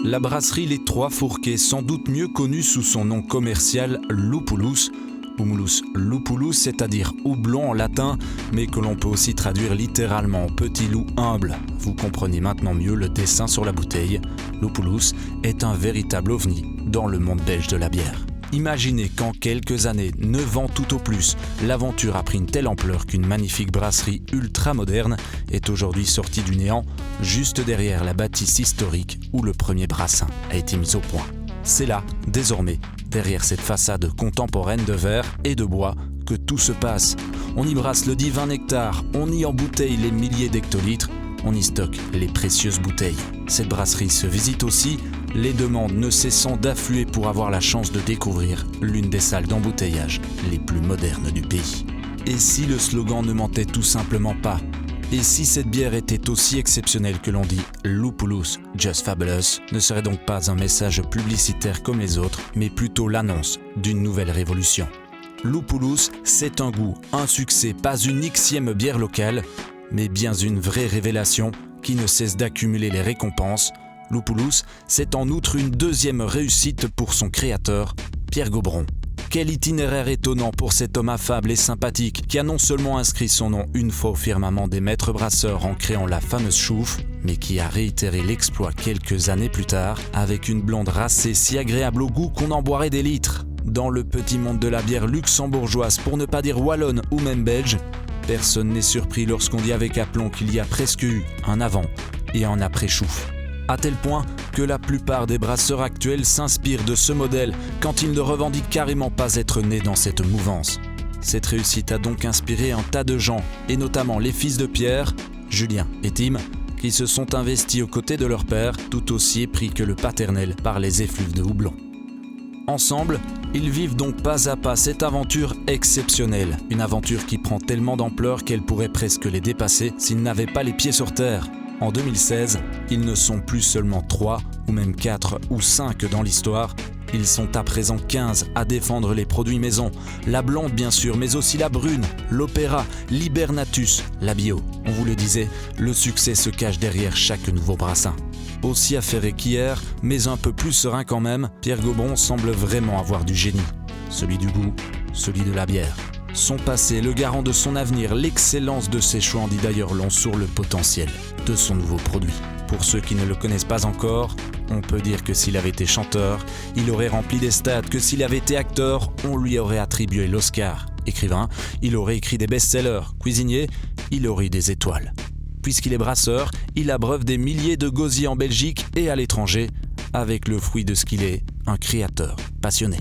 La brasserie Les Trois Fourquets, sans doute mieux connue sous son nom commercial Lupulus, Humulus lupulus, c'est-à-dire houblon en latin, mais que l'on peut aussi traduire littéralement petit loup humble. Vous comprenez maintenant mieux le dessin sur la bouteille. Lupulus est un véritable ovni dans le monde belge de la bière. Imaginez qu'en quelques années, 9 ans tout au plus, l'aventure a pris une telle ampleur qu'une magnifique brasserie ultra moderne est aujourd'hui sortie du néant, juste derrière la bâtisse historique où le premier brassin a été mis au point. C'est là, désormais, derrière cette façade contemporaine de verre et de bois, que tout se passe. On y brasse le divin nectar, on y embouteille les milliers d'hectolitres, on y stocke les précieuses bouteilles. Cette brasserie se visite aussi, les demandes ne cessant d'affluer pour avoir la chance de découvrir l'une des salles d'embouteillage les plus modernes du pays. Et si le slogan ne mentait tout simplement pas ? Et si cette bière était aussi exceptionnelle que l'on dit « Lupulus, just fabulous », ne serait donc pas un message publicitaire comme les autres, mais plutôt l'annonce d'une nouvelle révolution. Lupulus, c'est un goût, un succès, pas une xième bière locale, mais bien une vraie révélation qui ne cesse d'accumuler les récompenses. Lupulus, c'est en outre une deuxième réussite pour son créateur, Pierre Gaubron. Quel itinéraire étonnant pour cet homme affable et sympathique qui a non seulement inscrit son nom une fois au firmament des maîtres brasseurs en créant la fameuse chouffe, mais qui a réitéré l'exploit quelques années plus tard avec une blonde racée si agréable au goût qu'on en boirait des litres. Dans le petit monde de la bière luxembourgeoise, pour ne pas dire wallonne ou même belge, personne n'est surpris lorsqu'on dit avec aplomb qu'il y a presque eu un avant et un après chouffe. À tel point que la plupart des brasseurs actuels s'inspirent de ce modèle quand ils ne revendiquent carrément pas être nés dans cette mouvance. Cette réussite a donc inspiré un tas de gens, et notamment les fils de Pierre, Julien et Tim, qui se sont investis aux côtés de leur père, tout aussi épris que le paternel par les effluves de houblon. Ensemble, ils vivent donc pas à pas cette aventure exceptionnelle, une aventure qui prend tellement d'ampleur qu'elle pourrait presque les dépasser s'ils n'avaient pas les pieds sur terre. En 2016, ils ne sont plus seulement 3 ou même 4 ou 5 dans l'histoire, ils sont à présent 15 à défendre les produits maison, la blonde bien sûr, mais aussi la brune, l'opéra, l'hibernatus, la bio. On vous le disait, le succès se cache derrière chaque nouveau brassin. Aussi affairé qu'hier, mais un peu plus serein quand même, Pierre Gaubron semble vraiment avoir du génie. Celui du goût, celui de la bière. Son passé, le garant de son avenir, l'excellence de ses choix en dit d'ailleurs long sur le potentiel de son nouveau produit. Pour ceux qui ne le connaissent pas encore, on peut dire que s'il avait été chanteur, il aurait rempli des stades, que s'il avait été acteur, on lui aurait attribué l'Oscar. Écrivain, il aurait écrit des best-sellers. Cuisinier, il aurait eu des étoiles. Puisqu'il est brasseur, il abreuve des milliers de gosiers en Belgique et à l'étranger, avec le fruit de ce qu'il est, un créateur passionné.